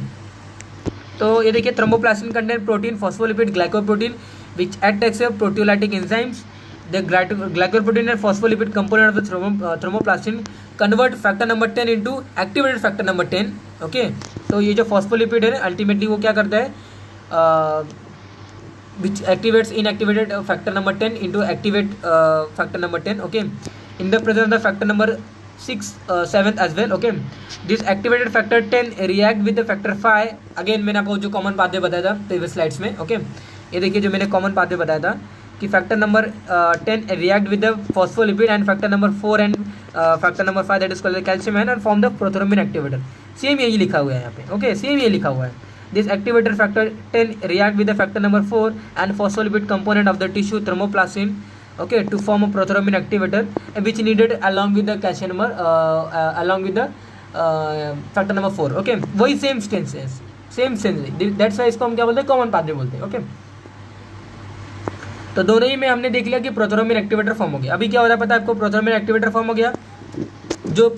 तो ये देखिए, thromboplastin contain protein, phospholipid, glycoprotein which act as a proteolytic enzymes. The glycoprotein and phospholipid component of the thromboplastin convert factor number 10 into activated factor number 10. Okay, तो ये जो phospholipid है ultimately वो क्या करता है, which activates inactivated factor number 10 into activate factor number 10. Okay, in the presence of the factor number 6 7th as well. Okay, this activated factor 10 react with the factor 5. Again मैंने आपको जो common pathway बताया था previous slides में. Okay, ये देखिए जो मैंने कॉमन पाथवे बताया था कि factor number 10 react with the phospholipid and factor number 4 and factor number 5 that is called calcium and form the prothrombin activator. Same यही लिखा हुआ है यहाँ पे. ओके, सेम ये लिखा हुआ है. This activator factor 10 react with the factor number 4 and phospholipid component of the tissue thromboplastin. Okay, to form a prothrombin activator which needed along with the calcium number along with the factor number 4. Okay, वही same sense है, same sense. That's why इसको हम क्या बोलते हैं, common pathway बोलते हैं. Okay, तो दोनों ही में हमने देख लिया कि प्रोथ्रोम्बिन एक्टिवेटर फॉर्म हो गया. अभी क्या हो रहा है पता है आपको, प्रोथ्रोम्बिन एक्टिवेटर फॉर्म हो गया. जो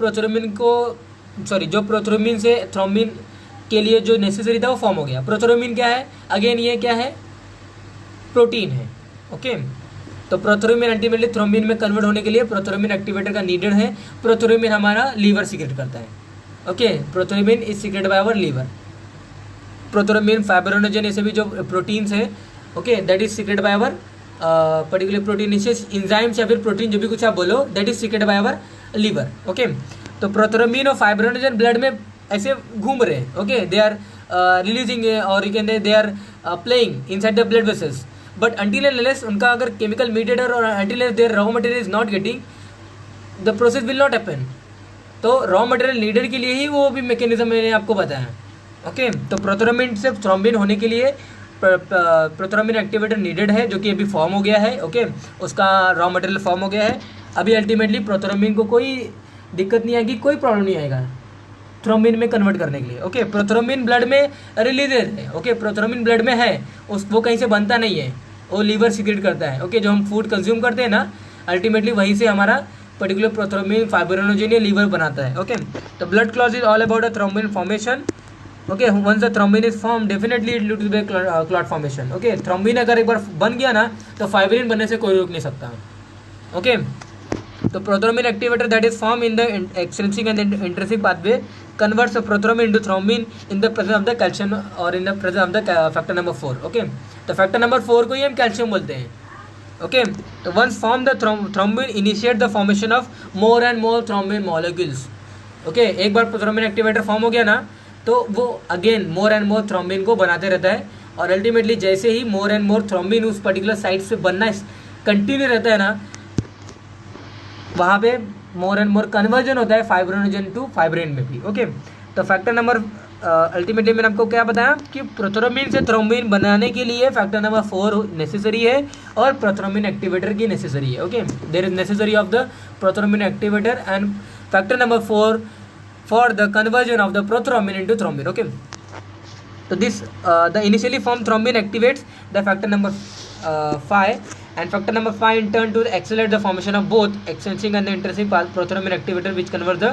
प्रोथ्रोम्बिन से थ्रोम्बिन के लिए जो नेसेसरी था वो फॉर्म हो गया. प्रोथ्रोम्बिन क्या है, अगेन ये क्या है, प्रोटीन है. ओके, तो प्रोथ्रोम्बिन अल्टीमेटली थ्रोम्बिन में कन्वर्ट होने के लिए प्रोथ्रोम्बिन एक्टिवेटर का नीडेड है. प्रोथ्रोम्बिन हमारा लीवर सीक्रेट करता है. Okay, prothrombin is secrete by our liver. Prothrombin, fibrinogen, ये सभी जो प्रोटीन्स है, okay, that is secrete by our particular protein enzymes या फिर प्रोटीन जो भी कुछ आप बोलो, that is secrete by our liver. Okay, तो प्रोथ्रोम्बिन और फाइब्रोनोजन ब्लड में ऐसे घूम रहे हैं. ओके, दे आर रिलीजिंग और you can they are playing inside the blood vessels, but until and unless उनका अगर केमिकल मीडिएटर और until and their raw material is not getting, the process will not happen. तो raw material needed के लिए ही वो भी mechanism मैंने आपको बताया. ओके, तो प्रोथ्रोम्बिन से थ्रोम्बिन होने के लिए प्रोथ्रोम्बिन एक्टिवेटर नीडेड है, जो कि अभी फॉर्म हो गया है. ओके, उसका रॉ मटेरियल फॉर्म हो गया है. अभी अल्टीमेटली प्रोथ्रोम्बिन को कोई दिक्कत नहीं आएगी, कोई प्रॉब्लम नहीं आएगा थ्रोम्बिन में कन्वर्ट करने के लिए. ओके, प्रोथ्रोम्बिन ब्लड में रिलीजेड है. ओके, प्रोथ्रोम्बिन ब्लड में है, वो कहीं से बनता नहीं है, वो लीवर सीक्रेट करता है. ओके, जो हम फूड कंज्यूम करते हैं ना, अल्टीमेटली वहीं से हमारा पर्टिकुलर प्रोथ्रोम्बिन फाइब्रोनोजन या लीवर बनाता है. ओके, तो blood clot is all about a thrombin formation. Okay, once the thrombin is form definitely it lead to the clot formation. Okay, thrombin अगर एक बार बन गया ना, तो फाइब्रिन बनने से कोई रोक नहीं सकता. ओके, तो prothrombin activator that is form in the extrinsic and intrinsic pathway converts prothrombin into thrombin in the presence of the calcium और in the presence of the factor number 4. Okay, तो factor number 4 को ही हम calcium बोलते हैं. Okay, तो once form the thrombin initiate the formation of more and more thrombin molecules. Okay, एक बार थ्रोम्बिन एक्टिवेटर फॉर्म हो गया ना, तो वो again more and more thrombin को बनाते रहता है. और अल्टीमेटली जैसे ही मोर एंड मोर थ्रोम्बिन उस पर्टिकुलर साइट से बनना कंटिन्यू रहता है ना, वहाँ पे मोर एंड मोर कन्वर्जन होता है फाइब्रोनोजन टू फाइब्रिन में भी. ओके, तो फैक्टर नंबर अल्टीमेटली मैंने आपको क्या बताया कि प्रोथ्रोम्बिन से थ्रोम्बिन बनाने के लिए फैक्टर नंबर 4 नेसेसरी है और प्रोथ्रोम्बिन एक्टिवेटर की नेसेसरी है. Okay, there is necessary of the prothrombin activator and factor number 4 for the conversion of the prothrombin into thrombin. Okay, so this the initially formed thrombin activates the factor number 5 and factor number 5 in turn to accelerate the formation of both extrinsic and the intrinsic prothrombin activator which convert the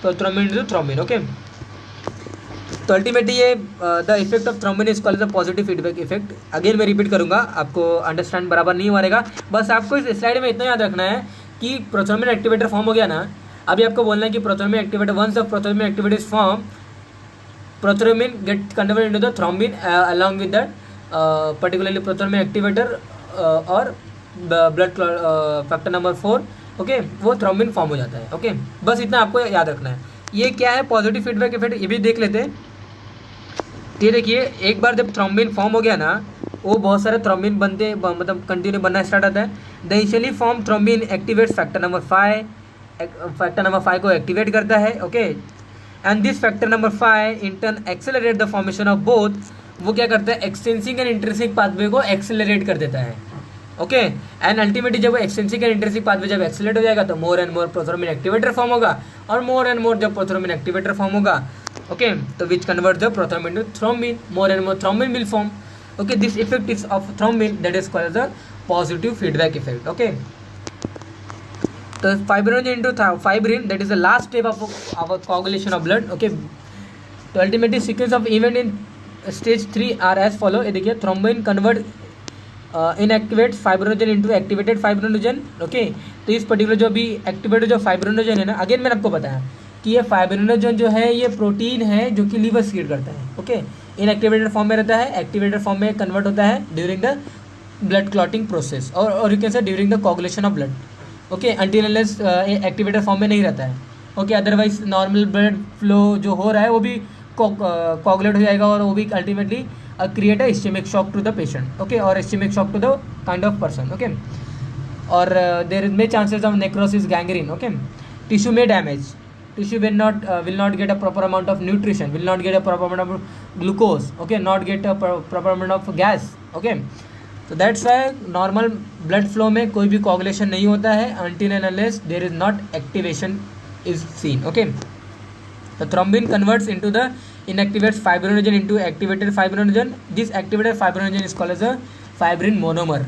prothrombin into thrombin. Okay, तो ultimately ये the effect of thrombin is called the positive feedback effect. Again मैं repeat करूंगा, आपको understand बराबर नहीं मारेगा. बस आपको इस स्लाइड में इतना याद रखना है कि प्रोथ्रोम्बिन एक्टिवेटर फॉर्म हो गया ना. अभी आपको बोलना है कि prothrombin activator once the prothrombin activator is form prothrombin get converted into the thrombin along with that particularly prothrombin activator or blood factor number 4. Okay, वो थ्रोम्बिन फॉर्म हो जाता है. ओके, बस इतना आपको याद रखना है. ये क्या है पॉजिटिव फीडबैक इफेक्ट, ये भी देख लेते हैं. ये देखिए, एक बार जब थ्रोम्बिन फॉर्म हो गया ना, वो बहुत सारे थ्रोम्बिन बनते मतलब कंटिन्यू बनना स्टार्ट होता है. The initially form thrombin activates factor number 5. Factor number 5 को एक्टिवेट करता है. Okay, and this factor number 5 in turn accelerate the formation of both. वो क्या करता है, एक्सटेंसिक एंड इंट्रिंसिक पाथवे को एक्सेलरेट कर देता है. ओके, एंड अल्टीमेटली जब एक्सटेंसिक एंड इंट्रिंसिक पाथवे जब एक्सेलरेट हो जाएगा तो मोर and more prothrombin activator form होगा और मोर एंड मोर जब प्रोथ्रोम्बिन एक्टिवेटर फॉर्म होगा, ओके, तो which convert the prothrombin to thrombin, more and more thrombin will form. Okay, this effect is of thrombin that is called the positive feedback effect. Okay, तो fibrinogen into fibrin, that is the last step of our coagulation of blood. Okay, तो ultimately sequence of event in stage 3 are as follow. ये देखिए, thrombin convert inactivate fibrinogen into activated fibrinogen. Okay, तो इस particular जो अभी activated जो fibrinogen है ना, अगेन मैंने आपको बताया कि ये फाइब्रिनोजन जो है ये प्रोटीन है जो कि लीवर सीक्रेट करता है. ओके, इनएक्टिवेटेड फॉर्म में रहता है, एक्टिवेटेड फॉर्म में कन्वर्ट होता है during the blood clotting process और you can say during the coagulation of blood. Okay, until unless activator form में नहीं रहता है. Okay, otherwise normal blood flow जो हो रहा है वो भी कोगुलेट हो जाएगा और वो भी ultimately create a ischemic shock to the patient. Okay, और ischemic shock to the kind of person. Okay, और there is may chances of necrosis, gangrene. Okay, tissue में damage, tissue will not get a proper amount of nutrition, will not get a proper amount of glucose. Okay, not get a proper amount of gas. Okay, so that's why normal blood flow में कोई भी coagulation नहीं होता है until and unless there is not activation is seen. Okay, the thrombin converts into the inactivated fibrinogen into activated fibrinogen. This activated fibrinogen is called as a fibrin monomer.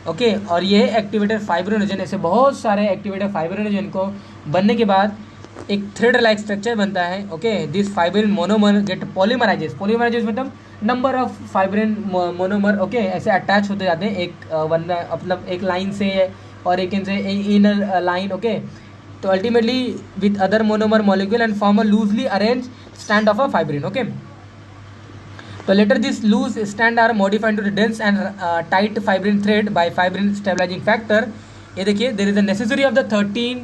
Okay, और ये activated fibrinogen, ऐसे बहुत सारे activated fibrinogen को बनने के बाद एक थ्रेड लाइक स्ट्रक्चर बनता है. Okay, this fibrin monomer get polymerizes. Polymerizes मतलब number of fibrin monomer. Okay, ऐसे अटैच होते जाते हैं एक मतलब एक लाइन से और एक से इनर लाइन. ओके, तो ultimately with other monomer molecule and form a loosely arrange stand of a fibrin. Okay, तो later this loose strand are modified into the dense and tight fibrin thread by fibrin stabilizing factor. ये देखिए, there is a necessary of the 13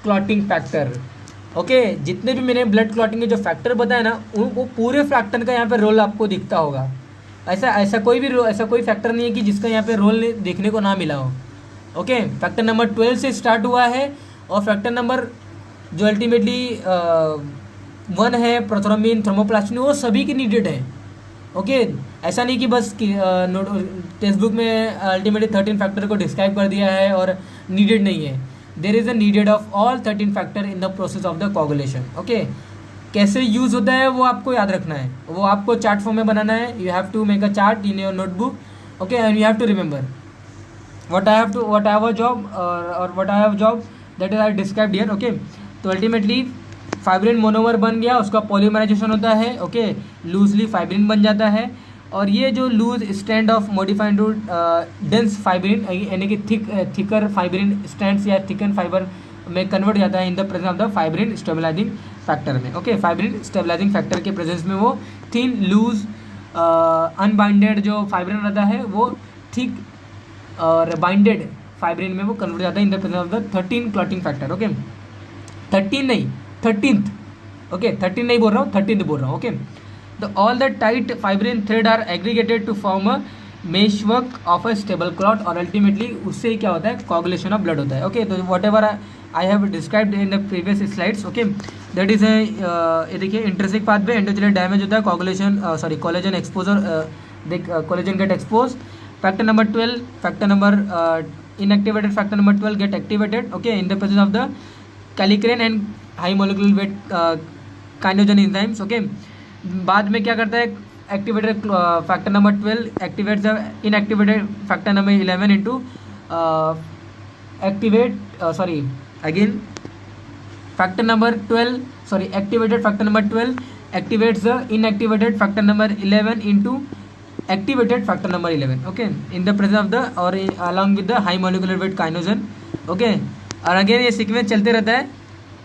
clotting factor. Okay, जितने भी मैंने blood clotting के जो factor बताया ना, वो पूरे फैक्टर का यहाँ पे रोल आपको दिखता होगा. ऐसा कोई फैक्टर नहीं है कि जिसका यहाँ पे रोल देखने को ना मिला हो. ओके, फैक्टर नंबर 12 से स्टार्ट हुआ है और फैक्टर नंबर जो अल्टीमेटली 1 है प्रोथ्रोम्बिन, थर्मोप्लास्टिन, वो सभी की नीडेड है. ओके, ऐसा नहीं कि बस टेक्स्ट बुक में अल्टीमेटली 13 फैक्टर को डिस्क्राइब कर दिया है और नीडेड नहीं है. There is a needed of all 13 factor in the process of the coagulation. Okay, कैसे यूज होता है वो आपको याद रखना है, वो आपको चार्ट फॉर्म में बनाना है. You have to make a chart in your notebook. Okay, and you have to remember what I have a job or what I have job that is I described here. Okay, तो ultimately fibrin monomer बन गया, उसका polymerisation होता है. Okay, loosely fibrin बन जाता है और ये जो loose strand of modified to dense fibrin यानी कि थिकर फाइब्रिन स्टैंड्स या थिकन फाइबर में कन्वर्ट हो जाता है in the presence of the fibrin stabilising factor में. ओके, फाइब्रिन स्टेबलाइजिंग फैक्टर के प्रेजेंस में वो थिन लूज अनबाइंडेड जो फाइब्रिन रहता है वो थिक और बाइंडेड फाइब्रिन में वो कन्वर्ट हो जाता है in the presence of the 13 clotting factor. Okay, 13 नहीं 13th. ओके, 13 नहीं बोल रहा हूँ, 13th बोल रहा हूँ. ओके, तो all the tight fibrin thread are aggregated to form a meshwork of a stable clot और अल्टीमेटली उससे क्या होता है, कोगुलेशन ऑफ ब्लड होता है. ओके, तो what ever I have described in the previous slides. Okay, that is ये देखिए इंट्रिंसिक पाथवे, एंडोथेलियल डैमेज होता है, collagen exposure, collagen get expose. Factor number 12, factor number inactivated factor number 12 get activated, okay, in the presence of the kallikrein and high molecular weight kininogen enzymes. Okay, बाद में क्या करता है, activated factor number 12 activate the inactivated factor number 11 into activated factor number 12 activates the inactivated factor number 11 into activated factor number 11. Okay, in the presence of the or along with the high molecular weight kininogen. Okay, और again ये sequence चलते रहता है.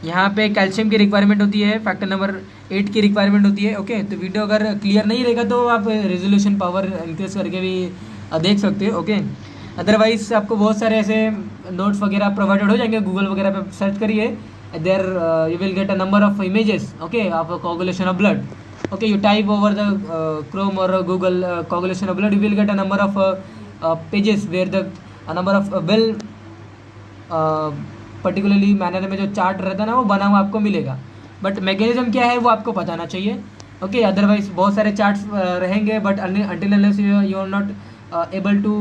यहाँ पे calcium की requirement होती है, फैक्टर नंबर 8 की रिक्वायरमेंट होती है. ओके, तो वीडियो अगर क्लियर नहीं रहेगा तो आप रेजोल्यूशन पावर इंक्रीज करके भी देख सकते हो. ओके, अदरवाइज आपको बहुत सारे ऐसे नोट्स वगैरह प्रोवाइडेड हो जाएंगे, गूगल वगैरह पे सर्च करिए, there you will get a number of images. Okay, of coagulation of blood. Okay, you type over the Chrome or Google coagulation of blood, you will get a number of pages where the a number of well particularly manner में जो chart रहता है ना वो बना हुआ आपको मिलेगा. बट मैकेनिज्म क्या है वो आपको बताना चाहिए. ओके, अदरवाइज बहुत सारे चार्ट्स रहेंगे but until unless you are not able to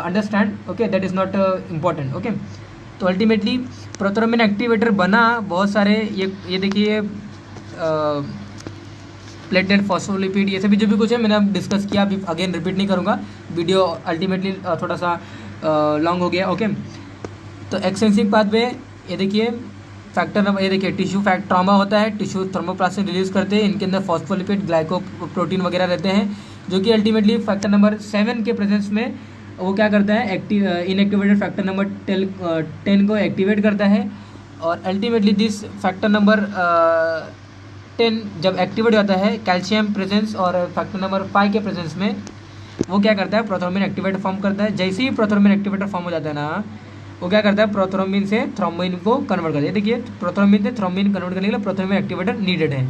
understand, okay, that is not important. Okay, तो अल्टीमेटली प्रोथ्रोम्बिन एक्टिवेटर बना बहुत सारे, ये देखिए प्लेटलेट, फॉस्फोलिपिड, ये सभी जो भी कुछ है मैंने अब डिस्कस किया, अभी अगेन रिपीट नहीं करूँगा, वीडियो अल्टीमेटली थोड़ा सा लॉन्ग हो गया. ओके, तो एक्सटेंसिव पाथवे, ये देखिए फैक्टर नंबर, ये देखिए टिश्यू फैक्ट ट्रॉमा होता है, टिश्यू थर्मोप्लास्टिन रिलीज करते हैं, इनके अंदर फॉस्फोलिपिड, ग्लाइकोप्रोटीन वगैरह रहते हैं, जो कि अल्टीमेटली फैक्टर नंबर 7 के प्रेजेंस में वो क्या करता है, इनएक्टिवेटेड फैक्टर नंबर 10 को एक्टिवेट करता है. और अल्टीमेटली दिस फैक्टर नंबर 10 जब एक्टिवेट होता है कैल्शियम प्रेजेंस और फैक्टर नंबर 5 के प्रेजेंस में, वो क्या करता है, प्रोथ्रोम्बिन एक्टिवेटर फॉर्म करता है. जैसे ही प्रोथ्रोम्बिन एक्टिवेटर फॉर्म हो जाता है ना, वो क्या करता है, प्रोथ्रोम्बिन से थ्रोम्बिन को कन्वर्ट करता है. देखिए प्रोथ्रोम्बिन से थ्रोम्बिन कन्वर्ट करने के लिए प्रोथ्रोम्बिन एक्टिवेटर नीडेड है.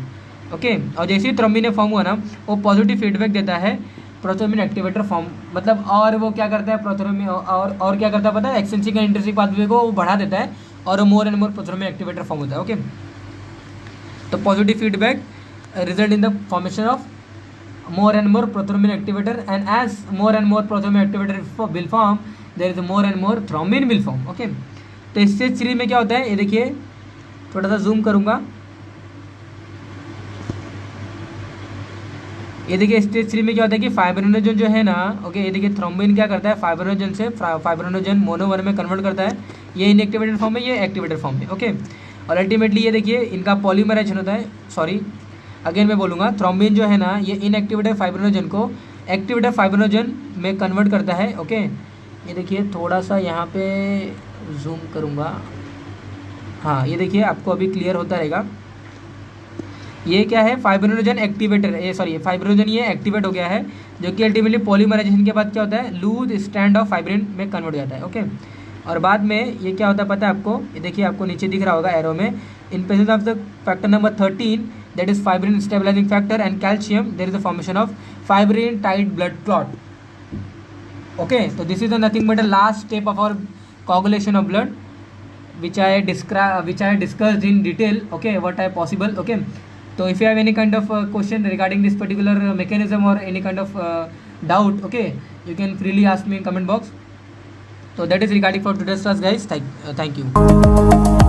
ओके, और जैसे ही थ्रोम्बिन फॉर्म हुआ ना, वो पॉजिटिव फीडबैक देता है प्रोथ्रोम्बिन एक्टिवेटर फॉर्म, मतलब और वो क्या करता है प्रोथ्रोम्बिन और क्या करता है पता है, एक्सटेंसिव का इंट्रिंसिक पाथवे को वो बढ़ा देता है और मोर and more prothrombin activator form होता है. ओके, तो positive feedback result in the formation of more and more prothrombin activator, and as more and more prothrombin activator will form, there is more and more thrombin will form. Okay, तो stage 3 में क्या होता है, ये देखिए थोड़ा सा zoom करूंगा, ये देखिए स्टेज 3 में क्या होता है कि फाइब्रिनोजन जो है ना, ओके, ये देखिए थ्रोम्बिन क्या करता है, फाइब्रिनोजन से फाइब्रिनोजन मोनोमर में कन्वर्ट करता है. ये इनएक्टिवेटेड फॉर्म है, ये एक्टिवेटेड फॉर्म है. ओके, और अल्टीमेटली ये देखिए इनका पॉलीमराइजेशन होता है. सॉरी, अगेन मैं बोलूँगा, थ्रोम्बिन जो है ना, ये इनएक्टिवेटेड फाइब्रिनोजन को एक्टिवेटेड फाइब्रिनोजन में कन्वर्ट करता है. ओके, ये देखिए थोड़ा सा यहाँ पे जूम करूँगा, हाँ ये देखिए आपको अभी क्लियर होता रहेगा. ये क्या है, फाइब्रिनोजन एक्टिवेटर, ये सॉरी फाइब्रिनोजन ये एक्टिवेट हो गया है, जो कि अल्टीमेटली पॉलीमराइजेशन के बाद क्या होता है, लूज स्ट्रैंड ऑफ फाइब्रिन में कन्वर्ट हो जाता है. ओके, और बाद में ये क्या होता है पता है आपको, ये देखिए आपको नीचे दिख रहा होगा एरो में, in presence of the factor number 13 that is fibrin stabilizing factor and calcium, there is a formation of fibrin tight blood clot. Okay, so this is nothing but the last step of our coagulation of blood, which I discussed in detail. Okay, what are possible. Okay, so if you have any kind of question regarding this particular mechanism or any kind of doubt, okay, you can freely ask me in comment box. So that is regarding for today's class guys. Thank you.